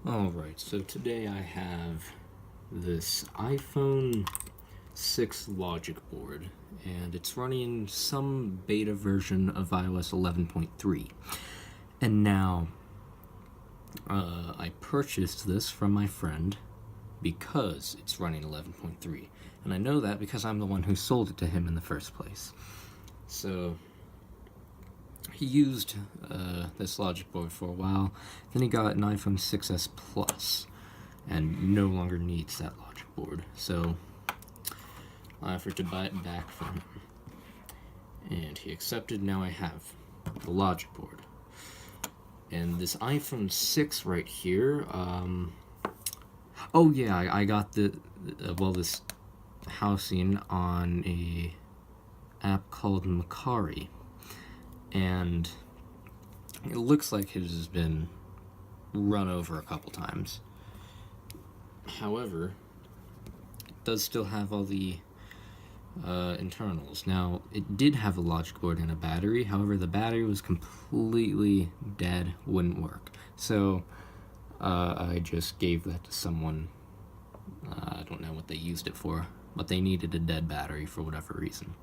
Alright, so today I have this iPhone 6 logic board, and it's running some beta version of iOS 11.3. And now, I purchased this from my friend because it's running 11.3. And I know that because I'm the one who sold it to him in the first place. So, he used this logic board for a while, then he got an iPhone 6s Plus, and no longer needs that logic board, so I offered to buy it back from him. And he accepted. Now I have the logic board. And this iPhone 6 right here, oh yeah, I got this housing on a app called Macari. And it looks like it has been run over a couple times. However, it does still have all the internals. Now, it did have a logic board and a battery. However, the battery was completely dead, wouldn't work. So, I just gave that to someone. I don't know what they used it for, but they needed a dead battery for whatever reason.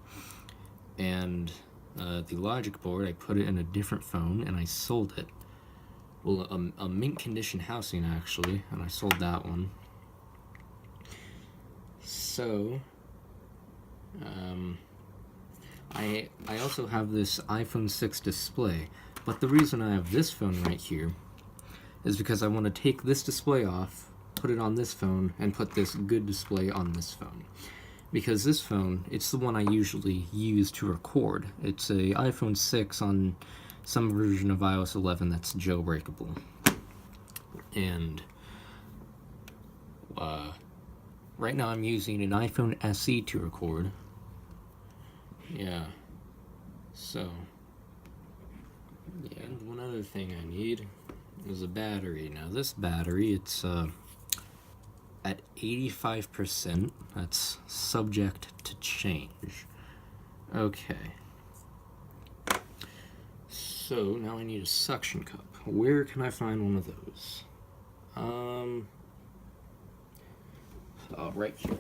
And the logic board, I put it in a different phone and I sold it. Well, a mint condition housing actually, and I sold that one. So, I also have this iPhone 6 display, but the reason I have this phone right here is because I want to take this display off, put it on this phone, and put this good display on this phone. Because this phone, it's the one I usually use to record. It's a iPhone 6 on some version of iOS 11 that's jailbreakable. And right now I'm using an iPhone SE to record. Yeah. So, yeah, and one other thing I need is a battery. Now this battery, it's at 85%. That's subject to change. Okay. So now I need a suction cup. Where can I find one of those? Right here.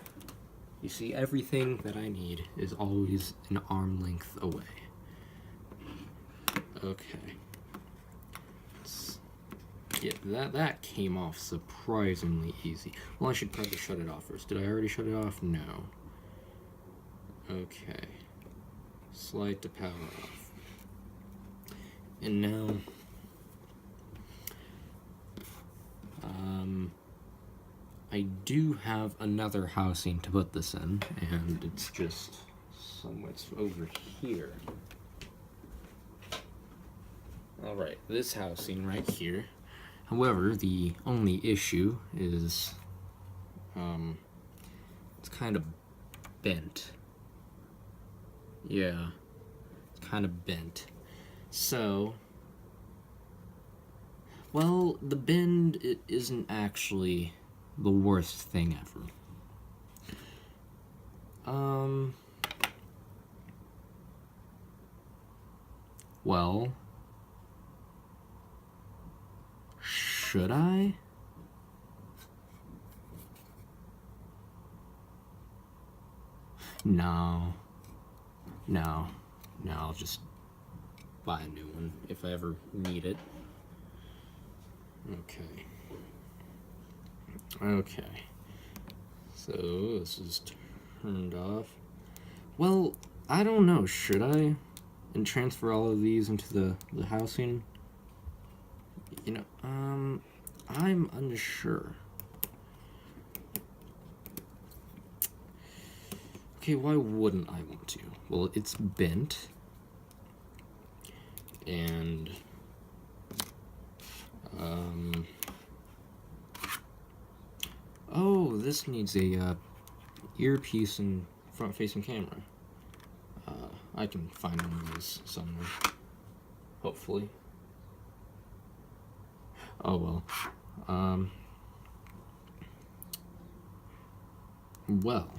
You see, everything that I need is always an arm length away. Okay. Yeah, that came off surprisingly easy. Well, I should probably shut it off first. Did I already shut it off? No. Okay. Slide to power off. And now, I do have another housing to put this in, and it's just somewhere over here. Alright, this housing right here. However, the only issue is, it's kind of bent. Yeah, it's kind of bent. So, well, the bend, it isn't actually the worst thing ever. Well, should I? No, I'll just buy a new one if I ever need it. Okay, so this is turned off. Well, I don't know, should I? And transfer all of these into the housing? You know, I'm unsure. Okay, why wouldn't I want to? Well, it's bent. And, oh, this needs a, earpiece and front-facing camera. I can find one of these somewhere. Hopefully. Oh, well. Well.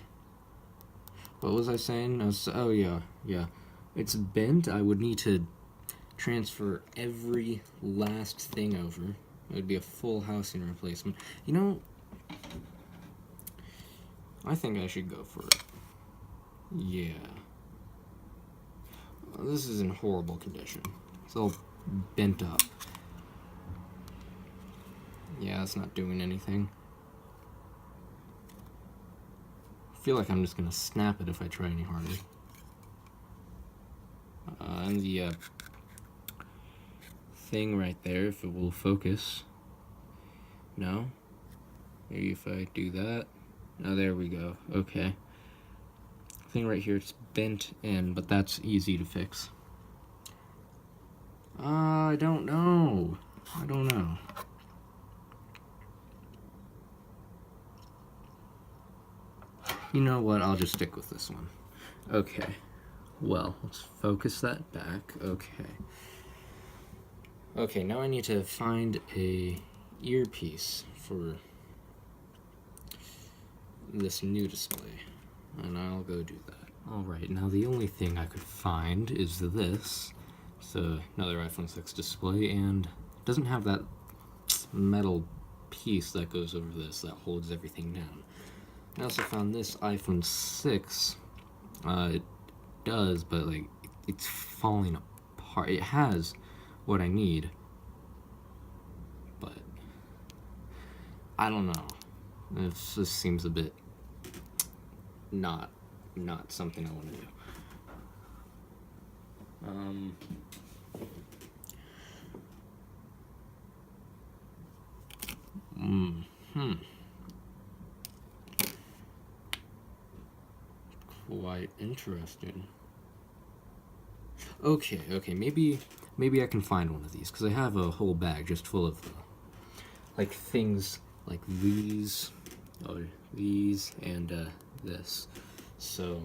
What was I saying? Oh, yeah. It's bent. I would need to transfer every last thing over. It would be a full housing replacement. You know, I think I should go for it. Yeah. This is in horrible condition. It's all bent up. Yeah, it's not doing anything. I feel like I'm just gonna snap it if I try any harder. And the thing right there, if it will focus. No? Maybe if I do that. Oh, there we go. Okay. Thing right here, it's bent in, but that's easy to fix. I don't know. I don't know. You know what? I'll just stick with this one. Okay. Well, let's focus that back. Okay. Okay, now I need to find a earpiece for this new display. And I'll go do that. Alright, now the only thing I could find is this. It's another iPhone 6 display, and it doesn't have that metal piece that goes over this that holds everything down. I also found this iPhone 6. It does, but like it's falling apart. It has what I need, but I don't know. It just seems a bit not something I want to do. Quite interesting. Okay, maybe I can find one of these, because I have a whole bag just full of like things like these, and this. So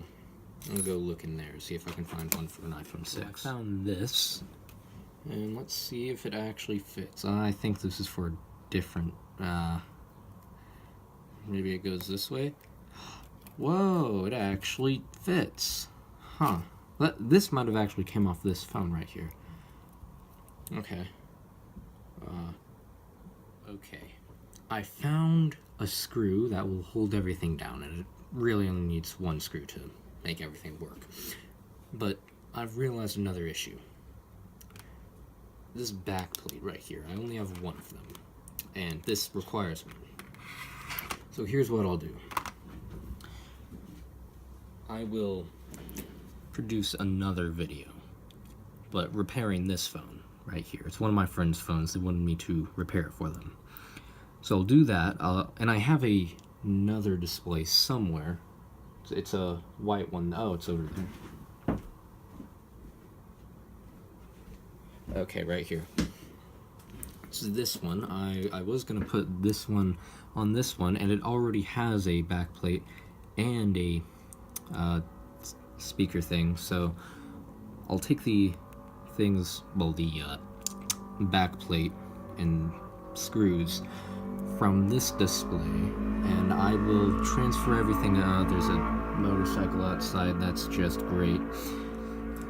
I'll go look in there, see if I can find one for an iPhone 6. I found this, and let's see if it actually fits. I think this is for a different, maybe it goes this way. Whoa, it actually fits. Huh. This might have actually came off this phone right here. Okay. Okay. I found a screw that will hold everything down, and it really only needs one screw to make everything work. But I've realized another issue. This back plate right here, I only have one of them, and this requires one. So here's what I'll do. I will produce another video, but repairing this phone right here. It's one of my friend's phones. They wanted me to repair it for them. So I'll do that, and I have another display somewhere. It's a white one. Oh, it's over there. Okay, right here. So this one, I was going to put this one on this one, and it already has a back plate and a speaker thing, so I'll take the things, well, the back plate and screws from this display, and I will transfer everything. There's a motorcycle outside, that's just great,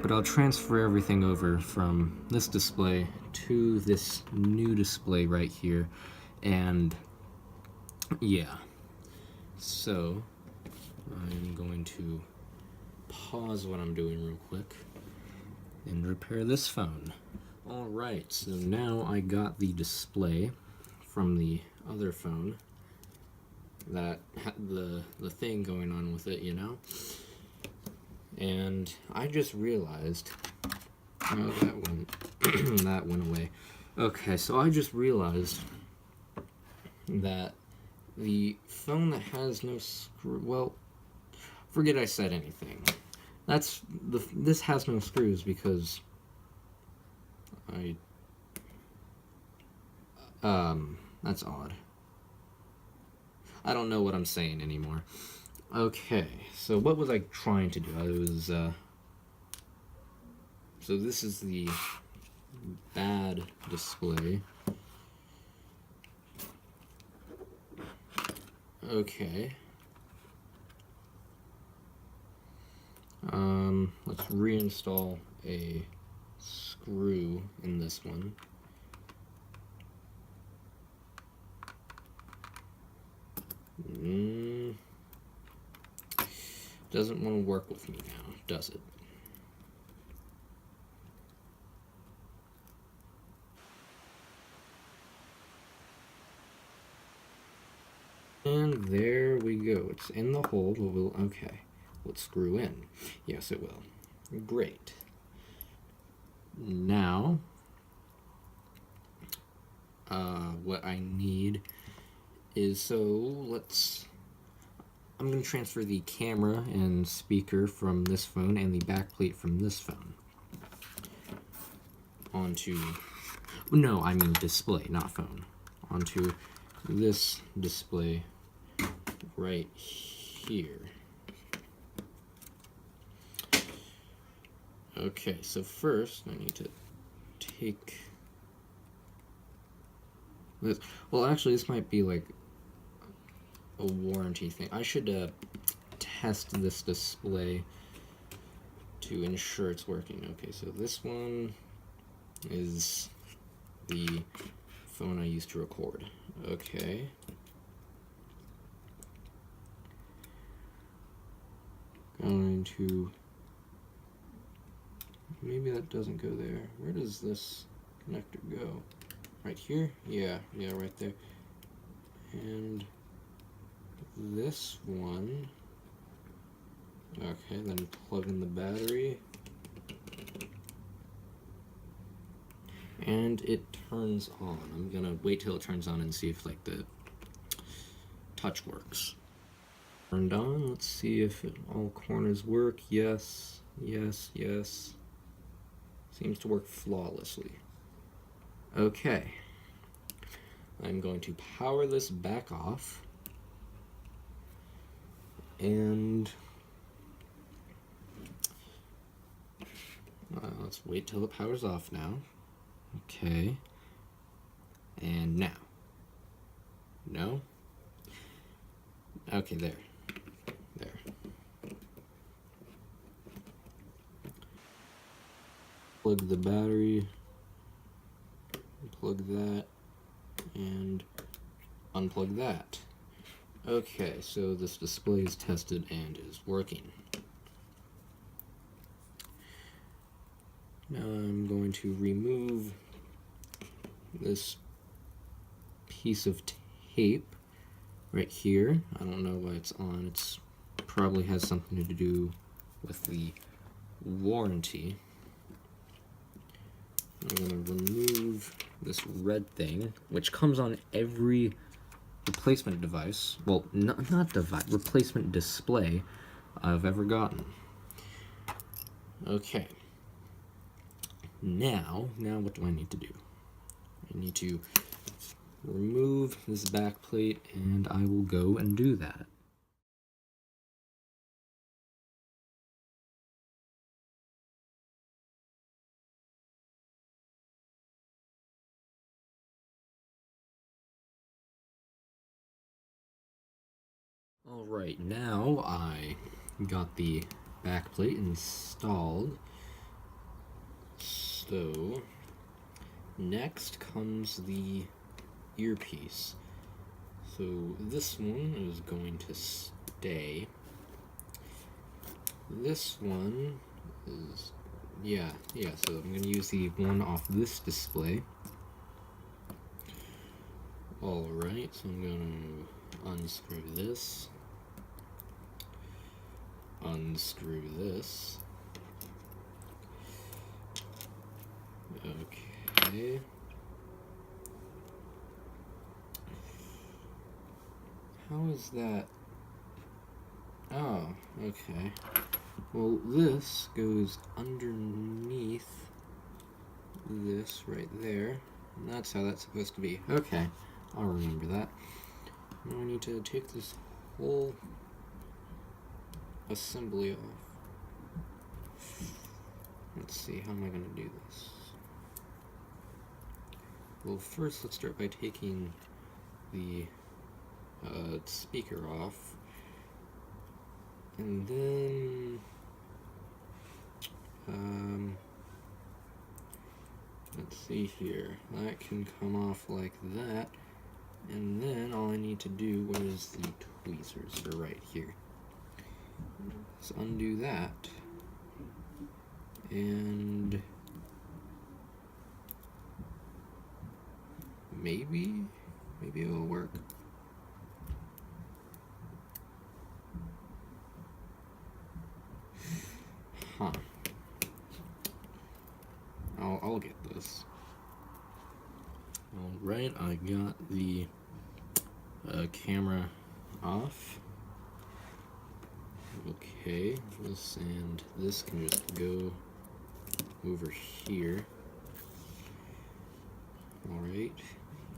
but I'll transfer everything over from this display to this new display right here, and yeah, so I'm going to pause what I'm doing real quick and repair this phone. Alright, so now I got the display from the other phone that had the thing going on with it, you know? And I just realized, oh, that went, that went away. Okay, so I just realized that the phone that has no screw, well, forget I said anything. This has no screws because that's odd. I don't know what I'm saying anymore. Okay, so what was I trying to do? I was, so this is the bad display. Okay. Let's reinstall a screw in this one. Doesn't want to work with me now, does it? And there we go. It's in the hole. Okay. Let's screw in. Yes, it will. Great. Now, what I need is, I'm going to transfer the camera and speaker from this phone and the backplate from this phone onto, no, I mean display, not phone, onto this display right here. Okay, so first I need to take this. Well, actually, this might be like a warranty thing. I should test this display to ensure it's working. Okay, so this one is the phone I used to record. Okay. Going to, maybe that doesn't go there. Where does this connector go? Right here? Yeah, right there. And this one, okay, then plug in the battery. And it turns on. I'm gonna wait till it turns on and see if like the touch works. Turned on, let's see if all corners work. Yes, yes, yes. Seems to work flawlessly. Okay. I'm going to power this back off. And let's wait till it powers off now. Okay. And now. No? Okay, there. Plug the battery, plug that, and unplug that. Okay, so this display is tested and is working. Now I'm going to remove this piece of tape right here. I don't know why it's on. It's probably has something to do with the warranty. I'm going to remove this red thing, which comes on every replacement device. Well, not device, replacement display I've ever gotten. Okay. Now what do I need to do? I need to remove this back plate, and I will go and do that. Alright, now I got the backplate installed. So, next comes the earpiece. So this one is going to stay. This one is, yeah, so I'm going to use the one off this display. Alright, so I'm going to unscrew this. Unscrew this. Okay. How is that? Oh, okay. Well, this goes underneath this right there. And that's how that's supposed to be. Okay, I'll remember that. Now I need to take this whole assembly off. Let's see, how am I going to do this? Well, first let's start by taking the speaker off. And then let's see here, that can come off like that, and then all I need need to do, where's the tweezers? They're right here. Let's undo that. And maybe it'll work. Huh. I'll get this. Alright, I got the camera off. Okay, this and this can just go over here. Alright,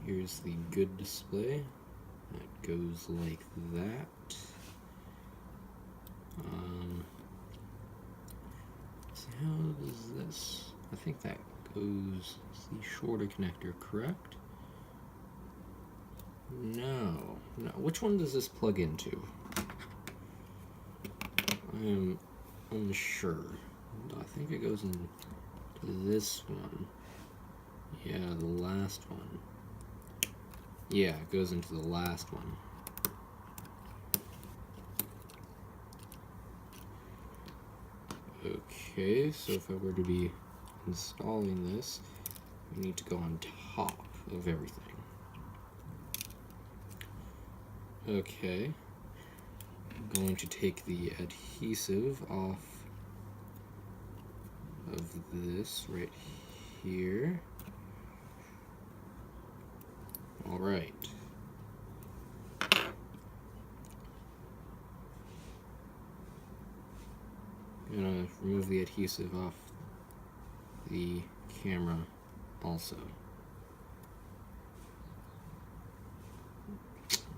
here's the good display. That goes like that. So how does this? I think that goes the shorter connector, correct? No. Which one does this plug into? I am unsure. I think it goes into this one. Yeah, the last one. Yeah, it goes into the last one. Okay, so if I were to be installing this, we need to go on top of everything. Okay, I'm going to take the adhesive off of this right here. Alright. I'm gonna remove the adhesive off the camera also.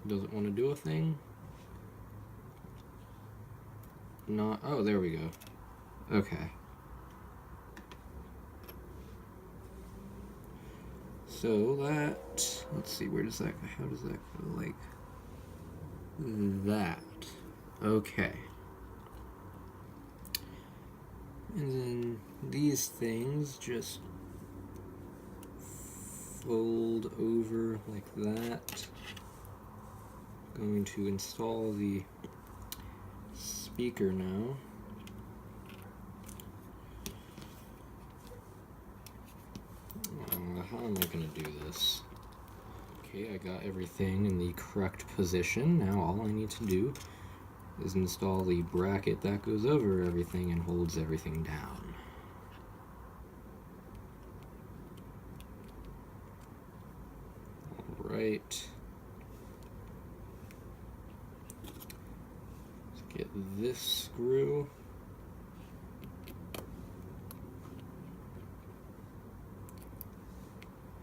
Does it want to do a thing? Not. Oh, there we go. Okay. So that. Let's see, where does that go? How does that go? Like that. Okay. And then these things just fold over like that. Going to install the speaker now. How am I going to do this? Okay, I got everything in the correct position. Now all I need to do is install the bracket that goes over everything and holds everything down. Alright. Let's get this screw.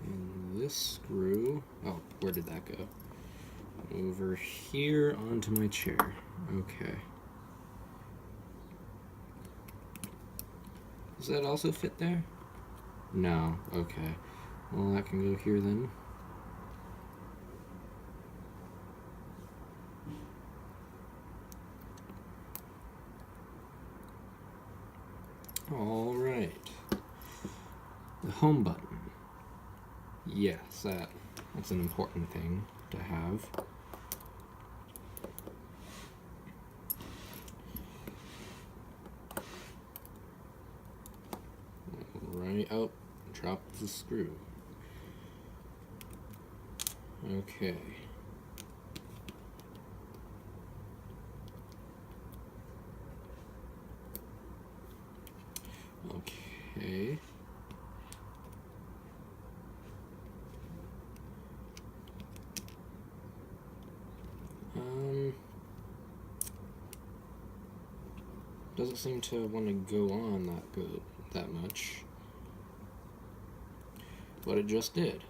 And this screw. Oh, where did that go? Over here onto my chair. Okay. Does that also fit there? No. Okay. Well, that can go here then. Alright. The home button. Yes, that's an important thing to have. Right, oh, dropped the screw. Okay. Okay. Doesn't seem to want to go on that much. But it just did.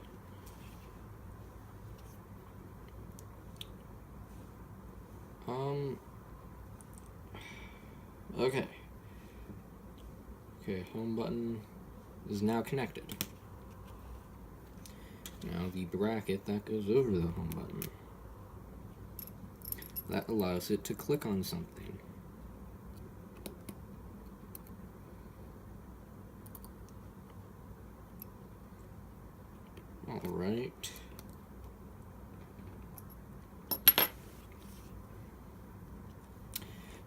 Okay. Okay, home button is now connected. Now the bracket that goes over the home button. That allows it to click on something. Alright.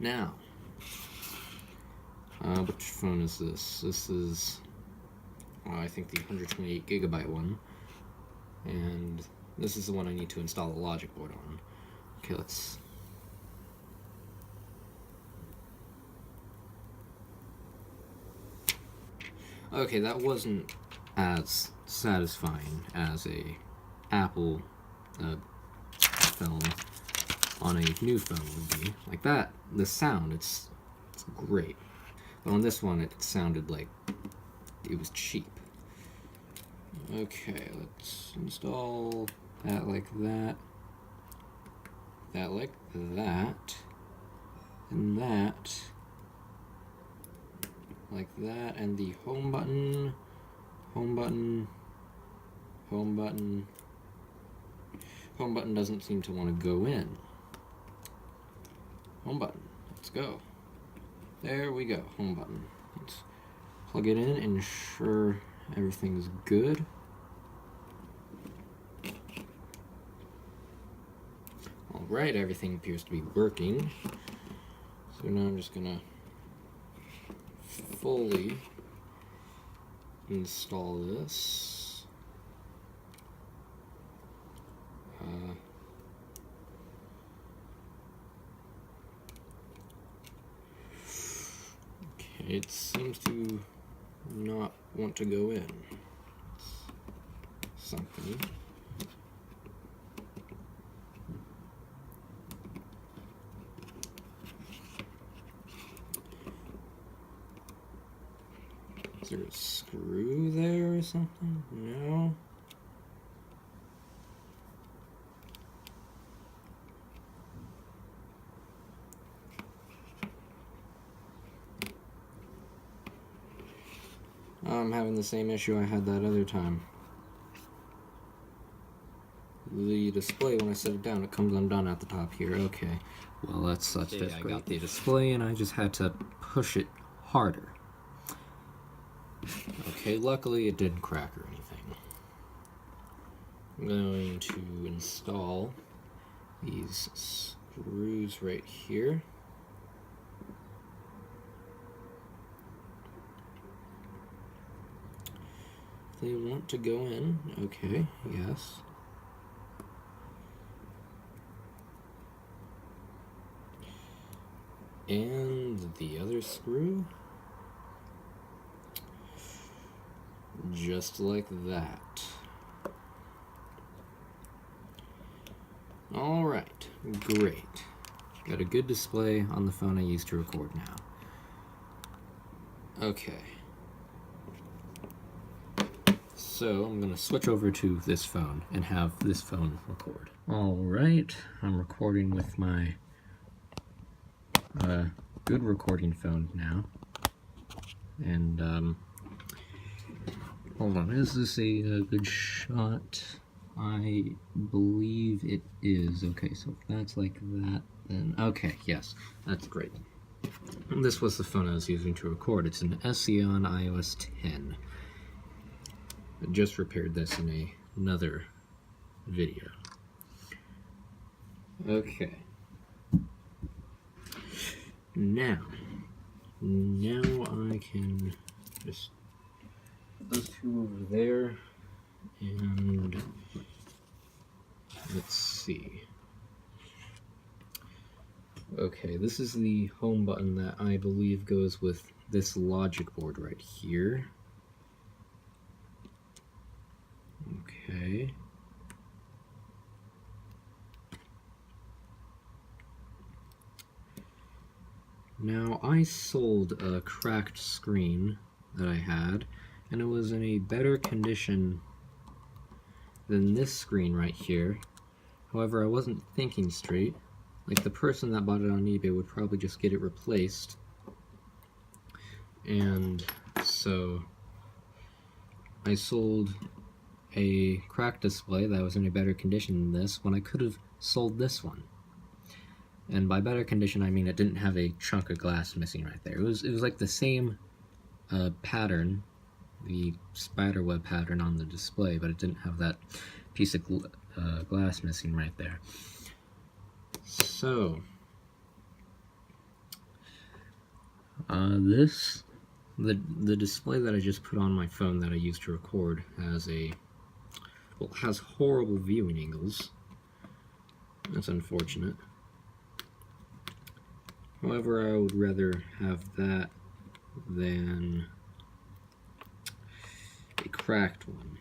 Now, which phone is this? This is, I think, the 128GB one, and this is the one I need to install the logic board on. Okay, let's... Okay, that wasn't as satisfying as a Apple film on a new phone would be. Like that, the sound, it's great. But on this one, it sounded like it was cheap. Okay, let's install that like that, that like that, and that like that, and the home button, home button, home button. Home button doesn't seem to want to go in. Home button, let's go. There we go, home button. Let's plug it in and ensure everything's good. Alright, everything appears to be working. So now I'm just gonna fully install this. Okay, it seems to not want to go in. Something. Is there a screw there or something? No. I'm having the same issue I had that other time. The display, when I set it down, it comes undone at the top here. Okay, well that's just I got the display and I just had to push it harder. Okay, luckily it didn't crack or anything. I'm going to install these screws right here. They want to go in. Okay, yes. And the other screw. Just like that. Alright, great. Got a good display on the phone I use to record now. Okay. So I'm going to switch over to this phone and have this phone record. Alright, I'm recording with my good recording phone now. And hold on, is this a good shot? I believe it is. Okay, so if that's like that, then okay, yes, that's great. And this was the phone I was using to record. It's an Xeon iOS 10. I just repaired this in another video. Okay. Now I can just put those two over there, and let's see. Okay, this is the home button that I believe goes with this logic board right here. Okay. Now, I sold a cracked screen that I had, and it was in a better condition than this screen right here. However, I wasn't thinking straight. Like, the person that bought it on eBay would probably just get it replaced. And so I sold a cracked display that was in a better condition than this when I could have sold this one. And by better condition, I mean it didn't have a chunk of glass missing right there. It was like the same pattern, the spiderweb pattern on the display, but it didn't have that piece of glass missing right there. So The display that I just put on my phone that I used to record has horrible viewing angles. That's unfortunate. However, I would rather have that than a cracked one.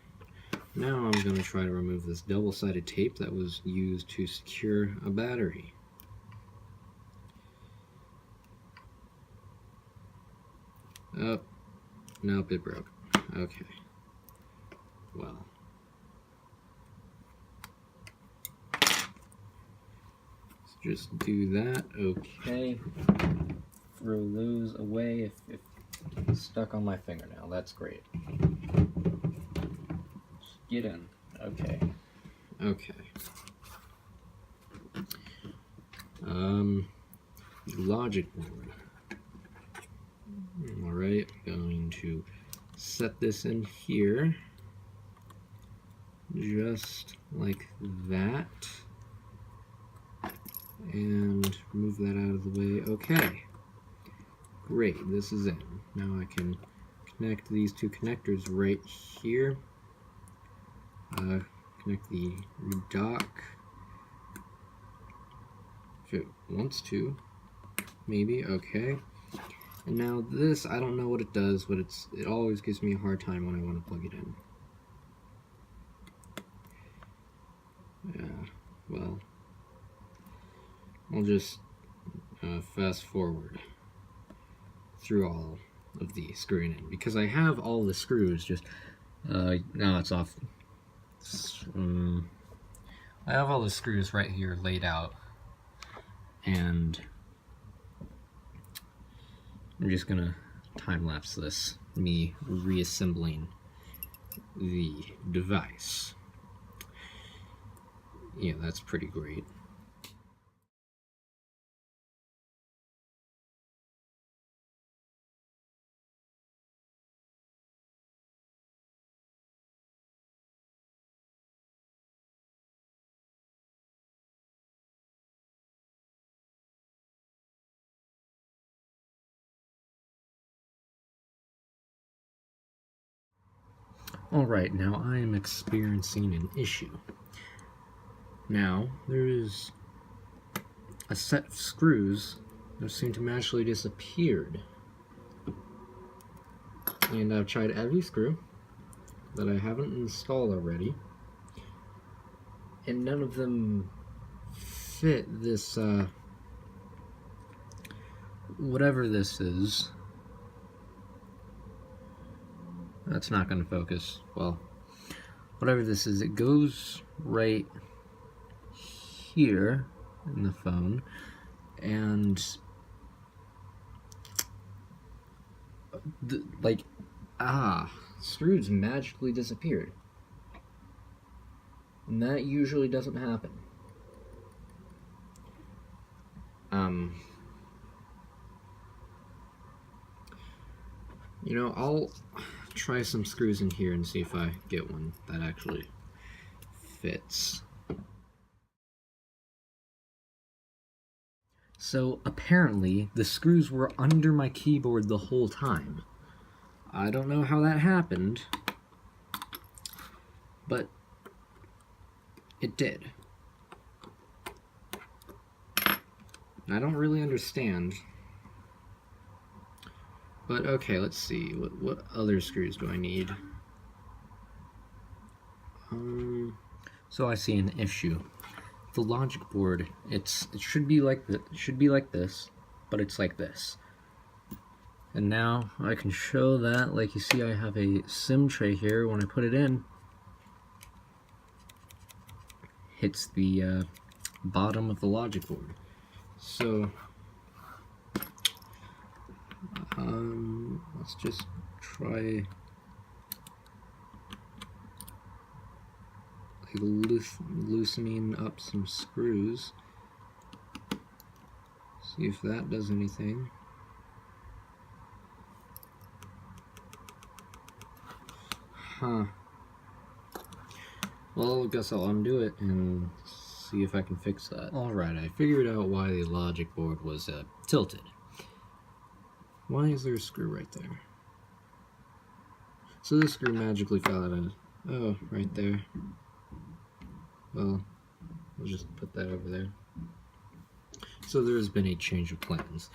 Now I'm going to try to remove this double-sided tape that was used to secure a battery. Oh, nope, it broke. Okay. Well. Let's just do that. Okay. Throw those away if it's stuck on my fingernail. That's great. Just get in. Okay. Okay. Logic board. Alright, I'm going to set this in here, just like that, and move that out of the way. Okay, great, this is in. Now I can connect these two connectors right here, connect the redock, if it wants to, maybe. Okay. And now this, I don't know what it does, but it always gives me a hard time when I want to plug it in. Yeah, well, I'll just fast forward through all of the screwing in, because I have all the screws, just, now it's off. I have all the screws right here laid out, and I'm just gonna time-lapse this, me reassembling the device. Yeah, that's pretty great. Alright, now I am experiencing an issue. Now, there is a set of screws that seem to magically disappeared. And I've tried every screw that I haven't installed already, and none of them fit this, whatever this is. That's not going to focus. Well, whatever this is, it goes right here in the phone, and screws magically disappeared. And that usually doesn't happen. You know, I'll try some screws in here and see if I get one that actually fits. So apparently the screws were under my keyboard the whole time. I don't know how that happened, but it did. I don't really understand. But okay, let's see. What other screws do I need? So I see an issue. The logic board, it should be like this, but it's like this. And now I can show that, like you see I have a SIM tray here. When I put it in, hits the bottom of the logic board. So let's just try loosening up some screws. See if that does anything. Huh. Well, I guess I'll undo it and see if I can fix that. Alright, I figured out why the logic board was tilted. Why is there a screw right there? So this screw magically fell out of... Oh, right there. Well, we'll just put that over there. So there has been a change of plans.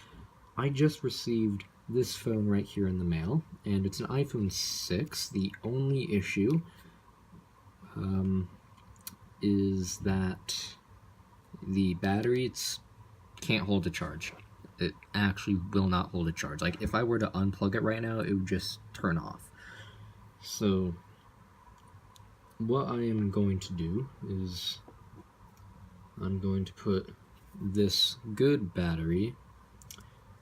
I just received this phone right here in the mail, and it's an iPhone 6. The only issue is that the battery can't hold a charge. It actually will not hold a charge. Like, if I were to unplug it right now, it would just turn off. So what I am going to do is I'm going to put this good battery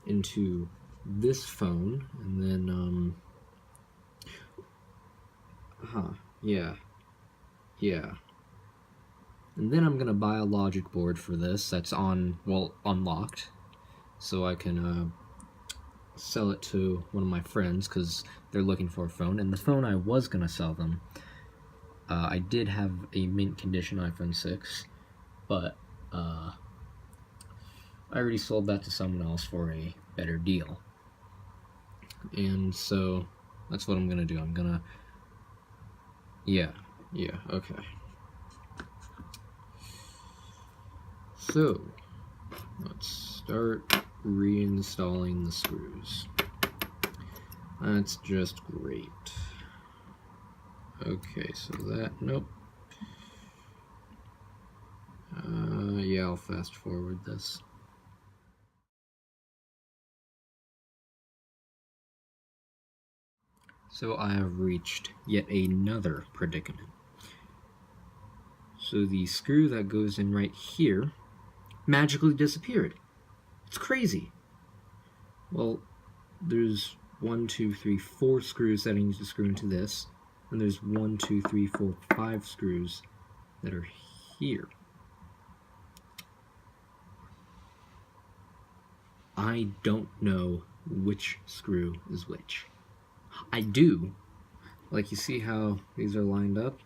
into this phone, and then and then I'm gonna buy a logic board for this that's unlocked, so I can sell it to one of my friends because they're looking for a phone. And the phone I was gonna sell them, I did have a mint condition iPhone 6, but I already sold that to someone else for a better deal. And so that's what I'm gonna do. I'm gonna, okay. So let's start reinstalling the screws. That's just great. Okay, so nope. Yeah, I'll fast forward this. So I have reached yet another predicament. So the screw that goes in right here magically disappeared. It's crazy. Well, there's 1, 2, 3, 4 screws that I need to screw into this, and there's 1, 2, 3, 4, 5 screws that are here. I don't know which screw is which. I do. Like, you see how these are lined up?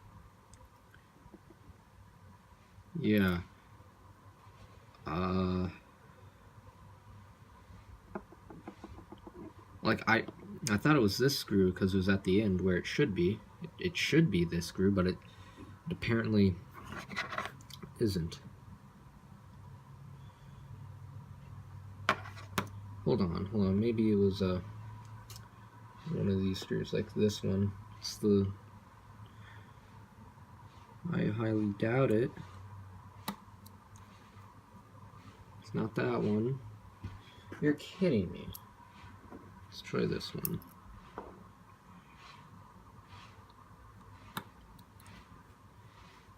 Yeah. Like, I thought it was this screw because it was at the end where it should be. It should be this screw, but it apparently isn't. Hold on. Maybe it was one of these screws, like this one. I highly doubt it. It's not that one. You're kidding me. Let's try this one.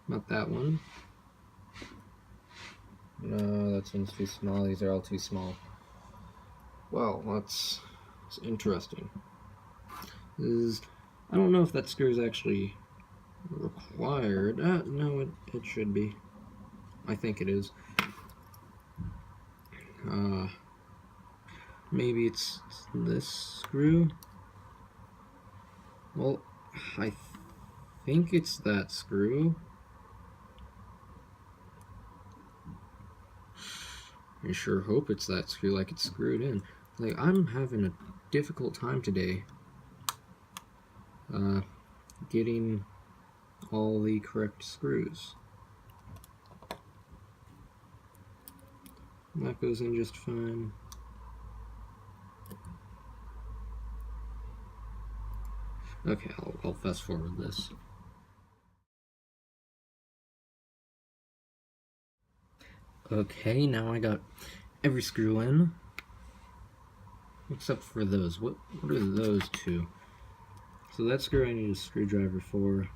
Not that one. No, that one's too small. These are all too small. Well, that's interesting. I don't know if that screw is actually required. No, it should be. I think it is. Maybe it's this screw? Well, I think it's that screw. I sure hope it's that screw, like it's screwed in. Like, I'm having a difficult time today getting all the correct screws. And that goes in just fine. Okay, I'll fast forward this. Okay, now I got every screw in, except for those. What are those two? So that screw I need a screwdriver for.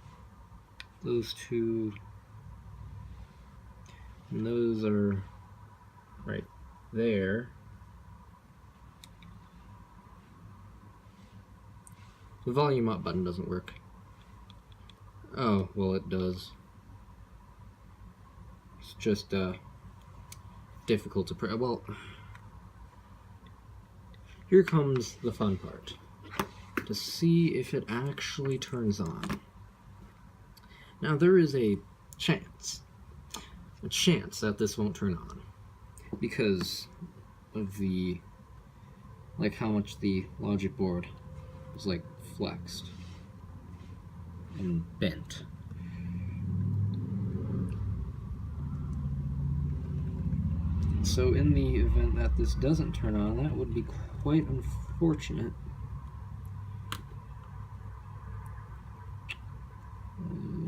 Those two, and those are right there. The volume up button doesn't work. Oh, well, it does. It's just difficult to press. Well, here comes the fun part. To see if it actually turns on. Now, there is a chance that this won't turn on because of the like how much the logic board is like flexed and bent. So in the event that this doesn't turn on, that would be quite unfortunate.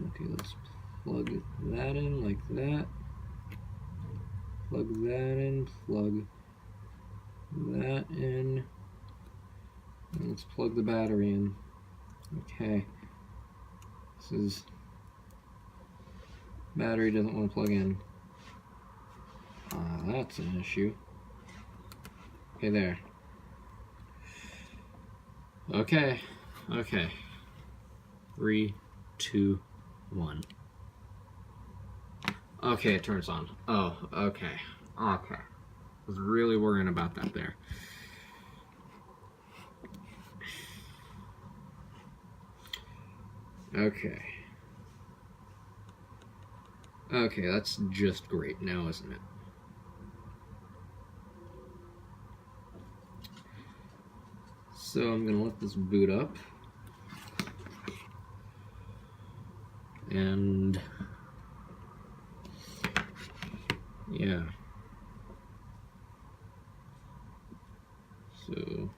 Okay, let's plug that in like that. Plug that in, plug that in. And let's plug the battery in. Okay. This is... battery doesn't want to plug in. That's an issue. Okay, there. Okay. 3, 2, 1. Okay, it turns on. Oh, okay. I was really worrying about that there. Okay. Okay, that's just great now, isn't it? So I'm gonna let this boot up. And yeah. So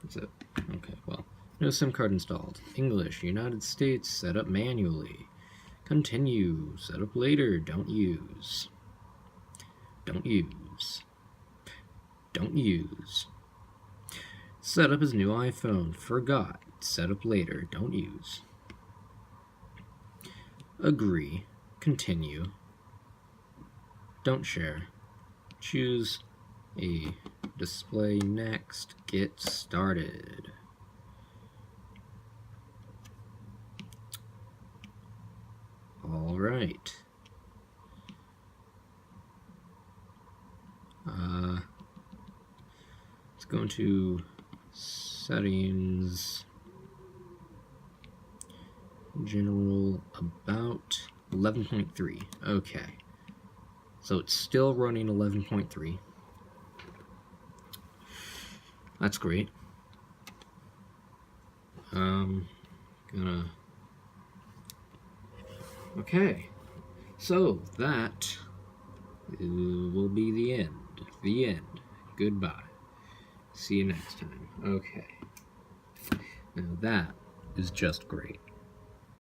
what's that? Okay, well, no SIM card installed. English, United States, set up manually. Continue, set up later, don't use. Don't use. Don't use. Set up as new iPhone, forgot. Set up later, don't use. Agree, continue. Don't share. Choose a display next, get started. All right. Let's go into settings, general, about 11.3. Okay. So it's still running 11.3. That's great. Okay. So that will be the end. The end. Goodbye. See you next time. Okay. Now that is just great.